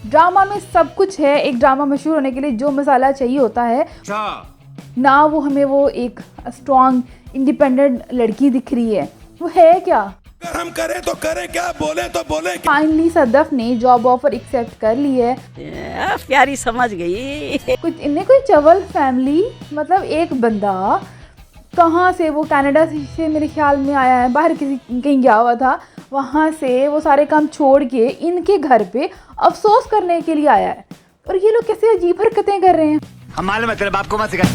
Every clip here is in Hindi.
ड्रामा में सब कुछ है। एक ड्रामा मशहूर होने के लिए जो मसाला चाहिए होता है ना, वो हमें वो एक स्ट्रॉन्ग इंडिपेंडेंट लड़की दिख रही है। वो है क्या? अगर हम करें तो करें क्या, बोले तो बोले क्या? फाइनली सदफ ने जॉब ऑफर एक्सेप्ट कर ली है। प्यारी समझ गई। कुछ इन्हें कोई चवल फैमिली, मतलब एक बंदा कहाँ से, वो कनाडा से मेरे ख्याल में आया है, बाहर किसी कहीं गया हुआ था, वहाँ से वो सारे काम छोड़ के इनके घर पे अफसोस करने के लिए आया है। और ये लोग कैसे अजीब हरकतें कर रहे हैं। हम मालूम है तेरे बाप को मत सिखा।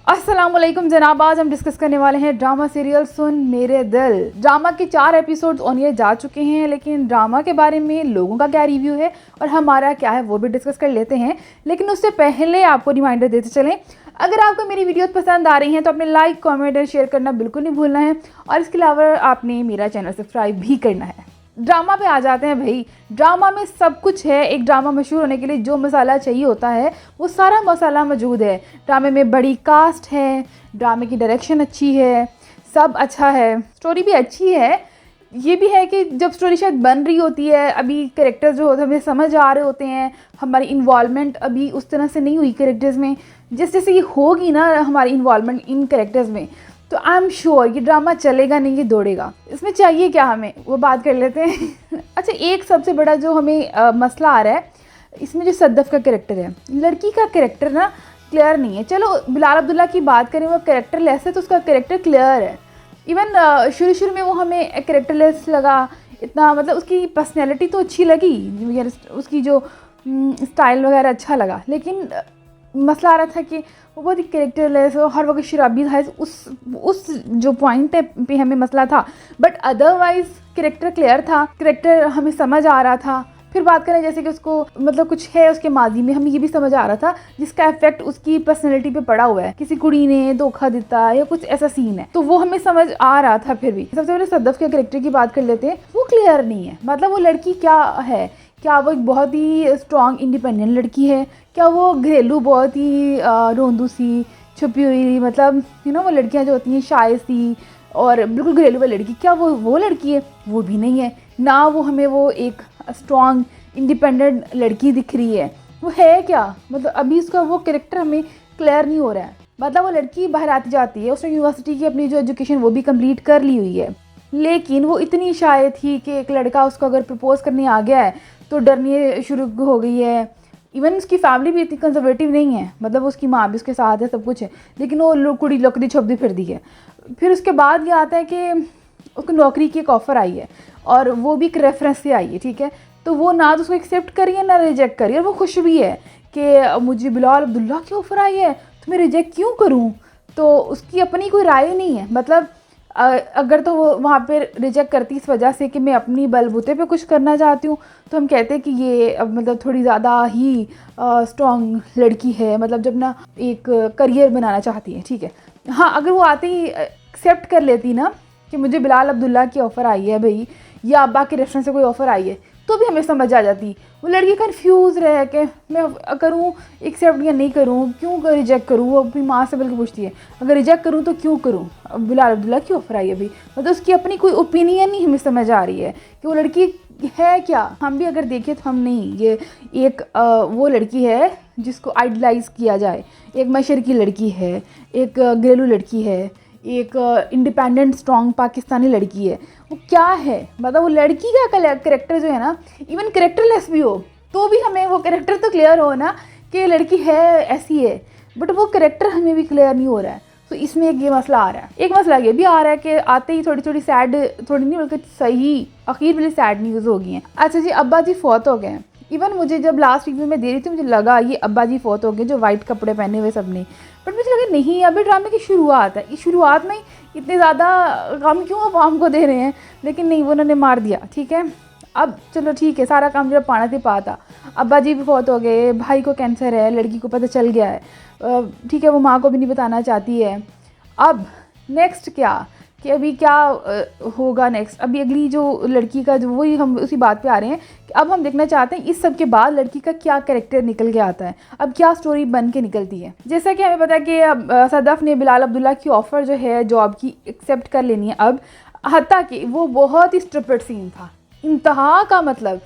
अस्सलामुअलैकुम जनाब, आज हम डिस्कस करने वाले हैं ड्रामा सीरियल सुन मेरे दिल। ड्रामा के 4 एपिसोड्स ऑन एयर जा चुके हैं, लेकिन ड्रामा के बारे में लोगों का क्या रिव्यू है और हमारा क्या है वो भी डिस्कस कर लेते हैं। लेकिन उससे पहले आपको रिमाइंडर देते चलें, अगर आपको मेरी वीडियोस पसंद आ रही हैं तो अपने लाइक, कमेंट और शेयर करना बिल्कुल नहीं भूलना है। और इसके अलावा आपने मेरा चैनल सब्सक्राइब भी करना है। ड्रामा पे आ जाते हैं भाई। ड्रामा में सब कुछ है। एक ड्रामा मशहूर होने के लिए जो मसाला चाहिए होता है वो सारा मसाला मौजूद है। ड्रामे में बड़ी कास्ट है, ड्रामे की डायरेक्शन अच्छी है, सब अच्छा है, स्टोरी भी अच्छी है। ये भी है कि जब स्टोरी शायद बन रही होती है, अभी कैरेक्टर्स जो होते हैं हमें समझ आ रहे होते हैं, हमारी इन्वॉल्वमेंट अभी उस तरह से नहीं हुई कैरेक्टर्स में। जैसे जैसे ये होगी ना हमारी इन्वॉल्वमेंट इन कैरेक्टर्स में, तो आई एम श्योर ये ड्रामा चलेगा नहीं, ये दौड़ेगा। इसमें चाहिए क्या हमें वो बात कर लेते हैं। अच्छा, एक सबसे बड़ा जो हमें मसला आ रहा है इसमें, जो सदफ का कैरेक्टर है, लड़की का कैरेक्टर ना क्लियर नहीं है। चलो बिलाल अब्दुल्ला की बात करें, वो कैरेक्टर लेस है तो उसका कैरेक्टर क्लियर है। इवन शुरू में वो हमें कैरेक्टर लेस लगा इतना, मतलब उसकी पर्सनैलिटी तो अच्छी लगी, उसकी जो स्टाइल वगैरह अच्छा लगा, लेकिन मसला आ रहा था कि वो बहुत ही कैरेक्टरलेस और हर वक्त शराबी था। उस जो पॉइंट पे हमें मसला था, बट अदरवाइज कैरेक्टर क्लियर था, कैरेक्टर हमें समझ आ रहा था। फिर बात करें जैसे कि उसको मतलब कुछ है उसके माजी में, हमें ये भी समझ आ रहा था जिसका इफेक्ट उसकी पर्सनैलिटी पे पड़ा हुआ है, किसी कुड़ी ने धोखा देता या कुछ ऐसा सीन है, तो वो हमें समझ आ रहा था। फिर भी सबसे पहले सदफ के कैरेक्टर की बात कर लेते हैं। वो क्लियर नहीं है, मतलब वो लड़की क्या है, क्या वो एक बहुत ही स्ट्रॉन्ग इंडिपेंडेंट लड़की है, क्या वो घरेलू बहुत ही रोंदू सी छुपी हुई, मतलब वो लड़कियां जो होती हैं शाय सी और बिल्कुल घरेलू वाली लड़की, क्या वो लड़की है? वो भी नहीं है ना। वो हमें वो एक स्ट्रॉन्ग इंडिपेंडेंट लड़की दिख रही है। वो है क्या? मतलब अभी उसका वो कैरेक्टर हमें क्लियर नहीं हो रहा है। मतलब वो लड़की बाहर आती जाती है, उसने यूनिवर्सिटी की अपनी जो एजुकेशन वो भी कंप्लीट कर ली हुई है, लेकिन वो इतनी शाय थी कि एक लड़का उसको अगर प्रपोज करने आ गया है तो डरनी शुरू हो गई है। इवन उसकी फैमिली भी इतनी कंजर्वेटिव नहीं है, मतलब उसकी माँ भी उसके साथ है, सब कुछ है, लेकिन वो कुड़ी लकड़ी छुपती फिर दी है। फिर उसके बाद ये आता है कि उसको नौकरी की एक ऑफ़र आई है और वो भी एक रेफरेंस से आई है, ठीक है। तो वो ना तो उसको एक्सेप्ट करिए ना रिजेक्ट करिए, और वो खुश भी है कि मुझे बिलाल अब्दुल्ला की ऑफ़र आई है तो मैं रिजेक्ट क्यों करूँ। तो उसकी अपनी कोई राय नहीं है, मतलब अगर तो वो वहाँ पे रिजेक्ट करती इस वजह से कि मैं अपनी बलबूते पे कुछ करना चाहती हूँ, तो हम कहते हैं कि ये मतलब थोड़ी ज़्यादा ही स्ट्रॉन्ग लड़की है, मतलब जब ना एक करियर बनाना चाहती है, ठीक है। हाँ, अगर वो आते ही एक्सेप्ट कर लेती ना कि मुझे बिलाल अब्दुल्ला की ऑफ़र आई है भाई, या अब्बा के रेफरेंस से कोई ऑफ़र आई है, तो भी हमें समझ आ जाती। वो लड़की कंफ्यूज रहे कि मैं करूँ एक्सेप्ट या नहीं करूँ, क्यों रिजेक्ट करूँ। वो अपनी माँ से बल्कि पूछती है, अगर रिजेक्ट करूँ तो क्यों करूँ, बिलाल अब्दुल्ला की ऑफ़र आई है भाई। मतलब उसकी अपनी कोई ओपिनियन नहीं हमें समझ आ रही है कि वो लड़की है क्या। हम भी अगर देखें तो हम नहीं, ये एक वो लड़की है जिसको आइडलाइज़ किया जाए, एक मशर की लड़की है, एक घरेलू लड़की है, एक इंडिपेंडेंट स्ट्रॉन्ग पाकिस्तानी लड़की है। वो क्या है, मतलब वो लड़की का कैरेक्टर जो है ना, इवन कैरेक्टरलेस भी हो तो भी हमें वो कैरेक्टर तो क्लियर हो ना कि लड़की है ऐसी है, बट वो कैरेक्टर हमें भी क्लियर नहीं हो रहा है। तो इसमें एक ये मसला आ रहा है। एक मसला ये भी आ रहा है कि आते ही थोड़ी सैड, थोड़ी नहीं बल्कि सही आखिर वाली सैड न्यूज़ हो गई हैं। अच्छा जी, अब्बा जी फौत हो गए हैं। इवन मुझे जब लास्ट रिव्यू में दे रही थी मुझे लगा ये अब्बा जी फौत हो गए, जो वाइट कपड़े पहने हुए सब ने, बट मुझे लगा नहीं, अभी ड्रामे की शुरुआत है, इस शुरुआत में इतने ज़्यादा काम क्यों अवाम को दे रहे हैं। लेकिन नहीं, वो उन्होंने मार दिया, ठीक है। अब चलो ठीक है, सारा काम जो पाना थी पाता। अब्बा जी भी फौत हो गए, भाई को कैंसर है, लड़की को पता चल गया है, ठीक है, वो माँ को भी नहीं बताना चाहती है। अब नेक्स्ट क्या कि अभी क्या होगा नेक्स्ट, अभी अगली जो लड़की का जो, वही हम उसी बात पे आ रहे हैं कि अब हम देखना चाहते हैं इस सब के बाद लड़की का क्या कैरेक्टर निकल के आता है, अब क्या स्टोरी बन के निकलती है। जैसा कि हमें पता है कि अब सदफ ने बिलाल अब्दुल्ला की ऑफ़र जो है जॉब की एक्सेप्ट कर लेनी है। अब हत्ता कि वो बहुत ही स्टूपिड सीन था, इंतहा का। मतलब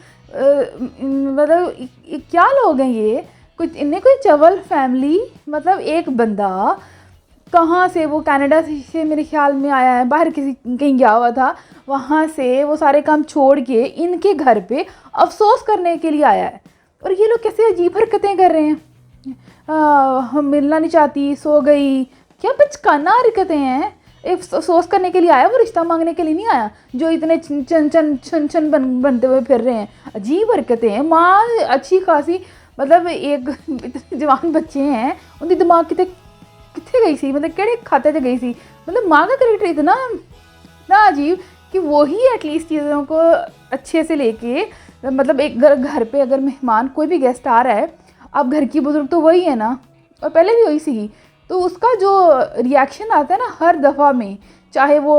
क्या लोग हैं ये, कुछ इन्हें कोई चवल फैमिली, मतलब एक बंदा कहाँ से, वो कनाडा से मेरे ख्याल में आया है, बाहर किसी कहीं गया हुआ था, वहाँ से वो सारे काम छोड़ के इनके घर पे अफसोस करने के लिए आया है। और ये लोग कैसे अजीब हरकतें कर रहे हैं, हम मिलना नहीं चाहती, सो गई, क्या बचकाना हरकतें हैं। एक अफसोस करने के लिए आया, वो रिश्ता मांगने के लिए नहीं आया, जो इतने छन बनते हुए फिर रहे हैं। अजीब हरकतें हैं। माँ अच्छी खासी, मतलब एक इतने जवान बच्चे हैं, उनकी दिमाग कितने गई सी, मतलब केड़े खाते से गई सी। मतलब माँ का कैरेक्टर इतना अजीब कि वो ही एटलीस्ट चीज़ों को अच्छे से लेके, मतलब एक घर पे अगर मेहमान कोई भी गेस्ट आ रहा है, अब घर की बुजुर्ग तो वही है ना, और पहले भी वही सी, तो उसका जो रिएक्शन आता है ना हर दफ़ा में, चाहे वो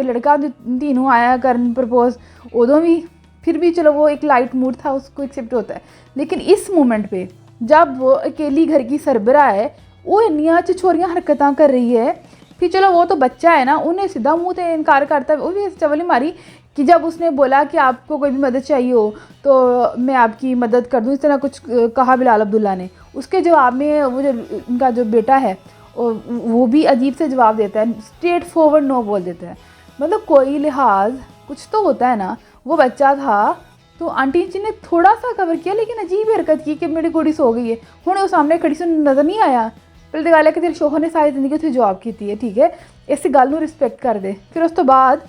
लड़का तीनों आया करन प्रपोज, उदों भी फिर भी चलो वो एक लाइट मूड था, उसको एक्सेप्ट होता है। लेकिन इस मोमेंट पे जब वो अकेली घर की सरबराह है, वो इन्नियाँ छिछोरियाँ हरकतां कर रही है, फिर चलो वो तो बच्चा है ना, उन्हें सीधा मुंह से इनकार करता है। वो भी चवली मारी कि जब उसने बोला कि आपको कोई भी मदद चाहिए हो तो मैं आपकी मदद कर दूँ, इस तरह कुछ कहा बिलाल अब्दुल्ला ने। उसके जवाब में वो जो उनका जो बेटा है वो भी अजीब से जवाब देता है, स्ट्रेट फॉरवर्ड नो बोल देता है। मतलब कोई लिहाज कुछ तो होता है ना। वो बच्चा था तो आंटी जी ने थोड़ा सा कवर किया, लेकिन अजीब हरकत की कि मेरी कुड़ी सो गई है, हुणे वो सामने खड़ी से नज़र नहीं आया। पहले तो गल है कि तेरे शोहर ने सारी जिंदगी उत्थे जॉब की है, ठीक है, इस गल नूं रिस्पैक्ट कर दे। फिर उस तो बाद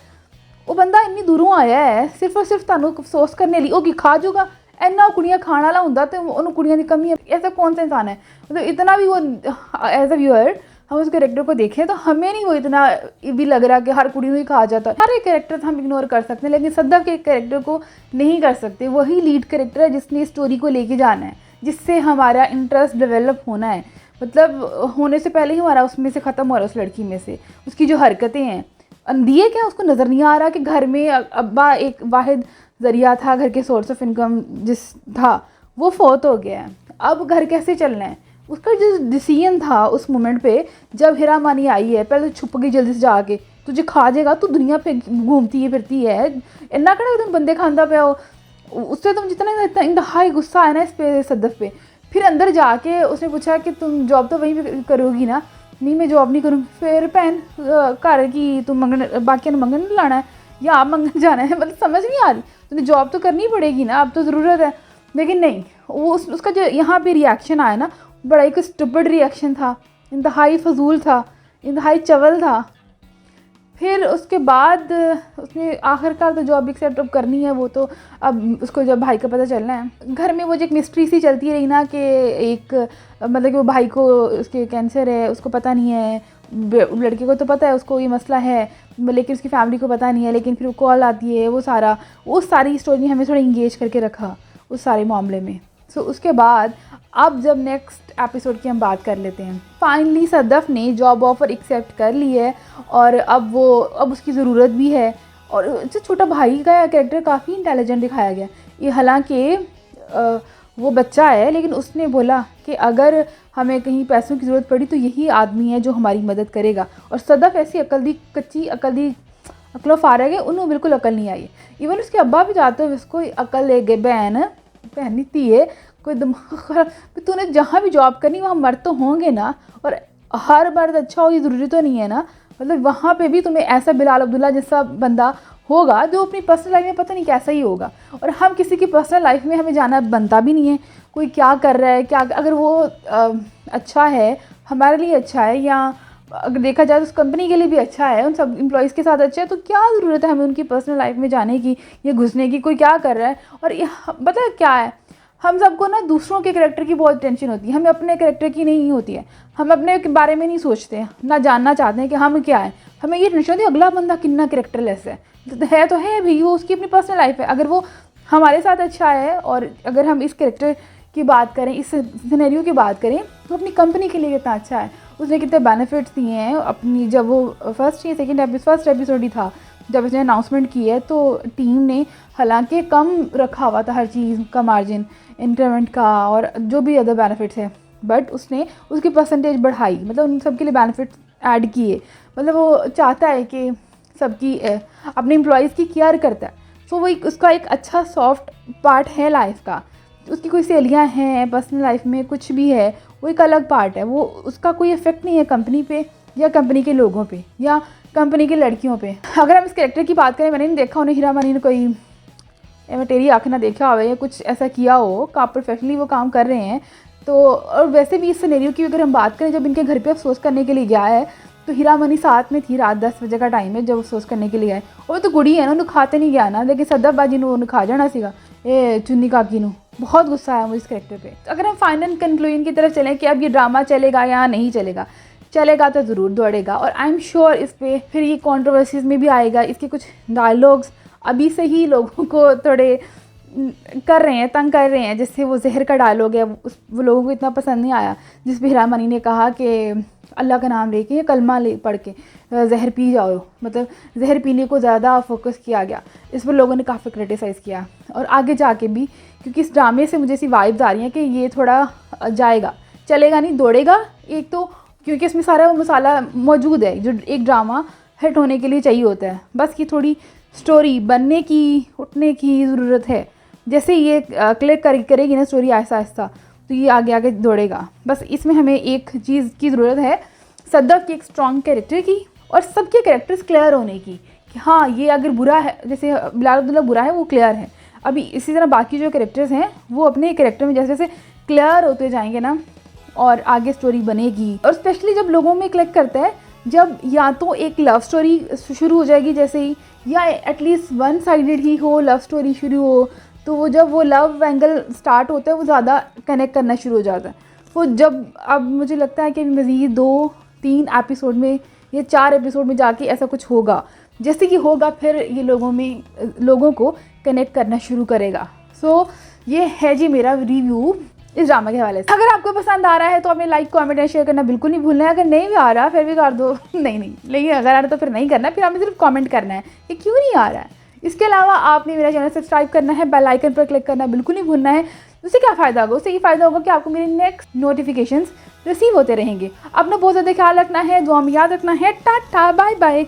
वो बंदा इन्नी दूरों आया है सिर्फ और सिर्फ तुहानूं अफसोस करने लिए, वो खा जूगा। इन्ना कुड़ियाँ खाण वाला हुंदा ते उन्होंने कुड़ियाँ की कमी है, ऐसा कौन सा इंसान है। मतलब इतना भी वो एज अ व्यूअर हम उस कैरेक्टर को देखें तो हमें नहीं वो इतना भी लग रहा कि हर कुड़ी को ही खा जाता है। सारे कैरेक्टर हम इग्नोर कर सकते हैं, लेकिन सद्दाफ के कैरेक्टर को नहीं कर सकते। वही लीड कैरेक्टर है जिसने स्टोरी को लेके जाना है, जिससे हमारा इंटरेस्ट डेवलप होना है। मतलब होने से पहले ही हमारा उसमें से ख़त्म हो रहा है, उस लड़की में से। उसकी जो हरकतें हैं, अंधिए क्या उसको नज़र नहीं आ रहा कि घर में अब्बा एक वाहिद ज़रिया था, घर के सोर्स ऑफ इनकम जिस था वो फौत हो गया है। अब घर कैसे चलना है, उसका जो डिसीजन था उस मोमेंट पे जब हीरा मानी आई है, पहले तो छुप गई जल्दी से जाके, तुझे खा जाएगा, तू दुनिया पे घूमती है फिरती है, इन्ना कड़ा तुम बंदे खांदा पे हो। उससे तुम जितना इंतहाई गुस्सा है ना इस पे सद्दफ पे। फिर अंदर जाके उसने पूछा कि तुम जॉब तो वहीं पे करोगी ना। नहीं मैं जॉब नहीं करूँगी। फिर भैन घर की तुम मंगन बाकी ने मंगन लाना है या आप मंगन जाना है, मतलब समझ नहीं आ रही। तुम्हें जॉब तो करनी पड़ेगी ना, अब तो ज़रूरत है। लेकिन नहीं, वो उसका जो यहाँ पे रिएक्शन आया ना, बड़ा एक स्टूपिड रिएक्शन था, इंतहाई फजूल था, इंतहाई चवल था। फिर उसके बाद उसने आखिरकार तो जॉब एक्सेप्ट अब करनी है, वो तो अब उसको जब भाई का पता चलना है। घर में वो जो एक मिस्ट्री सी चलती रही ना कि एक मतलब कि वो भाई को उसके कैंसर है, उसको पता नहीं है, लड़के को तो पता है उसको ये मसला है, लेकिन उसकी फैमिली को पता नहीं है। लेकिन फिर वो कॉल आती है, वो सारी स्टोरी हमें थोड़ा इंगेज करके रखा उस सारे मामले में। सो उसके बाद अब जब नेक्स्ट एपिसोड की हम बात कर लेते हैं। फाइनली सद्दफ ने जॉब ऑफ़र एक्सेप्ट कर ली है और अब उसकी ज़रूरत भी है। और जो छोटा भाई का कैरेक्टर काफ़ी इंटेलिजेंट दिखाया गया। ये हालांकि वो बच्चा है, लेकिन उसने बोला कि अगर हमें कहीं पैसों की ज़रूरत पड़ी तो यही आदमी है जो हमारी मदद करेगा। और सद्दफ ऐसी अकलो फारग है, उन्होंने बिल्कुल अकल नहीं आई। इवन उसके अब्बा भी जाते हुए उसको अकल ले गए, बहन नीति है, कोई दिमाग खराब, तूने जहाँ भी जॉब करनी वहाँ मर्द तो होंगे ना, और हर मर्द अच्छा हो ये ज़रूरी तो नहीं है ना। मतलब वहाँ पे भी तुम्हें ऐसा बिलाल अब्दुल्ला जैसा बंदा होगा जो अपनी पर्सनल लाइफ में पता नहीं कैसा ही होगा। और हम किसी की पर्सनल लाइफ में हमें जाना बनता भी नहीं है। कोई क्या कर रहा है, क्या अगर वो अच्छा है, हमारे लिए अच्छा है, या अगर देखा जाए तो उस कंपनी के लिए भी अच्छा है, उन सब एम्प्लॉयज़ के साथ अच्छा है, तो क्या ज़रूरत है हमें उनकी पर्सनल लाइफ में जाने की या घुसने की। कोई क्या कर रहा है, और पता है क्या है, हम सबको ना दूसरों के कैरेक्टर की बहुत टेंशन होती है, हमें अपने कैरेक्टर की नहीं होती है। हम अपने बारे में नहीं सोचते हैं, ना जानना चाहते हैं कि हम क्या है। हमें ये टेंशन होती है अगला बंदा कितना कैरेक्टरलेस है तो है भाई, वो उसकी अपनी पर्सनल लाइफ है। अगर वो हमारे साथ अच्छा है, और अगर हम इस कैरेक्टर की बात करें, इस सिनेरियो की बात करें, तो अपनी कंपनी के लिए कितना अच्छा है, उसने कितने बेनिफिट्स दिए हैं अपनी। जब वो फर्स्ट एपिसोड ही था जब उसने अनाउंसमेंट की है, तो टीम ने हालांकि कम रखा हुआ था हर चीज़ का मार्जिन, इंक्रीमेंट का और जो भी अदर बेनिफिट्स है, बट उसने उसकी परसेंटेज बढ़ाई, मतलब उन सब के लिए बेनिफिट्स ऐड किए। मतलब वो चाहता है कि सबकी अपने एम्प्लॉयज़ की केयर करता है। सो वो उसका एक अच्छा सॉफ्ट पार्ट है लाइफ का। उसकी कोई सहेलियाँ हैं पर्सनल लाइफ में, कुछ भी है, वो एक अलग पार्ट है। वो उसका कोई इफ़ेक्ट नहीं है कंपनी पे या कंपनी के लोगों पे या कंपनी की लड़कियों पे। अगर हम इस कैरेक्टर की बात करें, मैंने नहीं देखा उन्हें हीरा मानी ने कोई तेरी आँख ना देखा हो या कुछ ऐसा किया हो, का प्रोफेशनली वो काम कर रहे हैं। तो और वैसे भी इस सिनेरियो की अगर हम बात करें, जब इनके घर पे अफसोस करने के लिए गया है तो हीरा मनी साथ में थी। रात 10 बजे का टाइम है जब अफसोस करने के लिए आए। और वो तो गुड़ी है ना, उन्हें खाते नहीं गया ना, लेकिन सदबबाजी ने खा जाना सीगा ए चुन्नी काकी नू। बहुत गुस्सा आया मुझे इस कैरेक्टर पे। अगर हम फाइनल कंक्लूजन की तरफ चलें कि अब ये ड्रामा चलेगा या नहीं चलेगा, चलेगा तो ज़रूर दौड़ेगा। और आई एम श्योर इस पर फिर ये कॉन्ट्रोवर्सीज़ में भी आएगा। इसके कुछ डायलॉग्स अभी से ही लोगों को थोड़े कर रहे हैं, तंग कर रहे हैं। जैसे वो जहर का डायलॉग है, वो लोगों को इतना पसंद नहीं आया, जिस पर हीरा मनी ने कहा कि अल्लाह का नाम लेके कलमा ले पढ़ के जहर पी जाओ, मतलब जहर पीने को ज़्यादा फोकस किया गया। इस पर लोगों ने काफ़ी क्रिटिसाइज़ किया। और आगे जाके भी, क्योंकि इस ड्रामे से मुझे ऐसी वाइब्स आ रही हैं कि ये थोड़ा जाएगा, चलेगा नहीं, दौड़ेगा। एक तो क्योंकि इसमें सारा मसाला मौजूद है जो एक ड्रामा हिट होने के लिए चाहिए होता है। बस ये थोड़ी स्टोरी बनने की, उठने की ज़रूरत है। जैसे ये क्लिक करेगी ना स्टोरी आहिस्ता आहिस्ता, तो ये आगे आगे दौड़ेगा। बस इसमें हमें एक चीज़ की ज़रूरत है, सद्दफ की एक स्ट्रॉन्ग कैरेक्टर की और सबके कैरेक्टर्स क्लियर होने की कि हाँ ये अगर बुरा है, जैसे बिलाल अब्दुल्ला बुरा है, वो क्लियर है। अभी इसी तरह बाकी जो कैरेक्टर्स हैं वो अपने कैरेक्टर में जैसे जैसे क्लियर होते जाएंगे ना, और आगे स्टोरी बनेगी। और स्पेशली जब लोगों में क्लिक करता है, जब या तो एक लव स्टोरी शुरू हो जाएगी जैसे ही, या एटलीस्ट वन साइडेड ही हो, लव स्टोरी शुरू हो, तो वो जब वो लव एंगल स्टार्ट होता है वो ज़्यादा कनेक्ट करना शुरू हो जाता है। वो जब अब मुझे लगता है कि मज़ीद 2-3 एपिसोड में या 4 एपिसोड में जाके ऐसा कुछ होगा, जैसे कि होगा फिर ये लोगों को कनेक्ट करना शुरू करेगा। सो ये है जी मेरा रिव्यू इस ड्रामा के हवाले से। अगर आपको पसंद आ रहा है तो आपने लाइक, कमेंट और शेयर करना बिल्कुल नहीं भूलना है। अगर नहीं भी आ रहा फिर भी कर दो नहीं, लेकिन अगर आ रहा तो फिर नहीं करना, फिर आपने सिर्फ कमेंट करना है कि क्यों नहीं आ रहा है। इसके अलावा आपने मेरा चैनल सब्सक्राइब करना है, बेल आइकन पर क्लिक करना बिल्कुल नहीं भूलना है। उससे क्या फ़ायदा होगा? उससे ये फ़ायदा होगा कि आपको मेरे नेक्स्ट नोटिफिकेशंस रिसीव होते रहेंगे। अपना बहुत ज़्यादा ख्याल रखना है, दुआ में याद रखना है। Tata bye bye.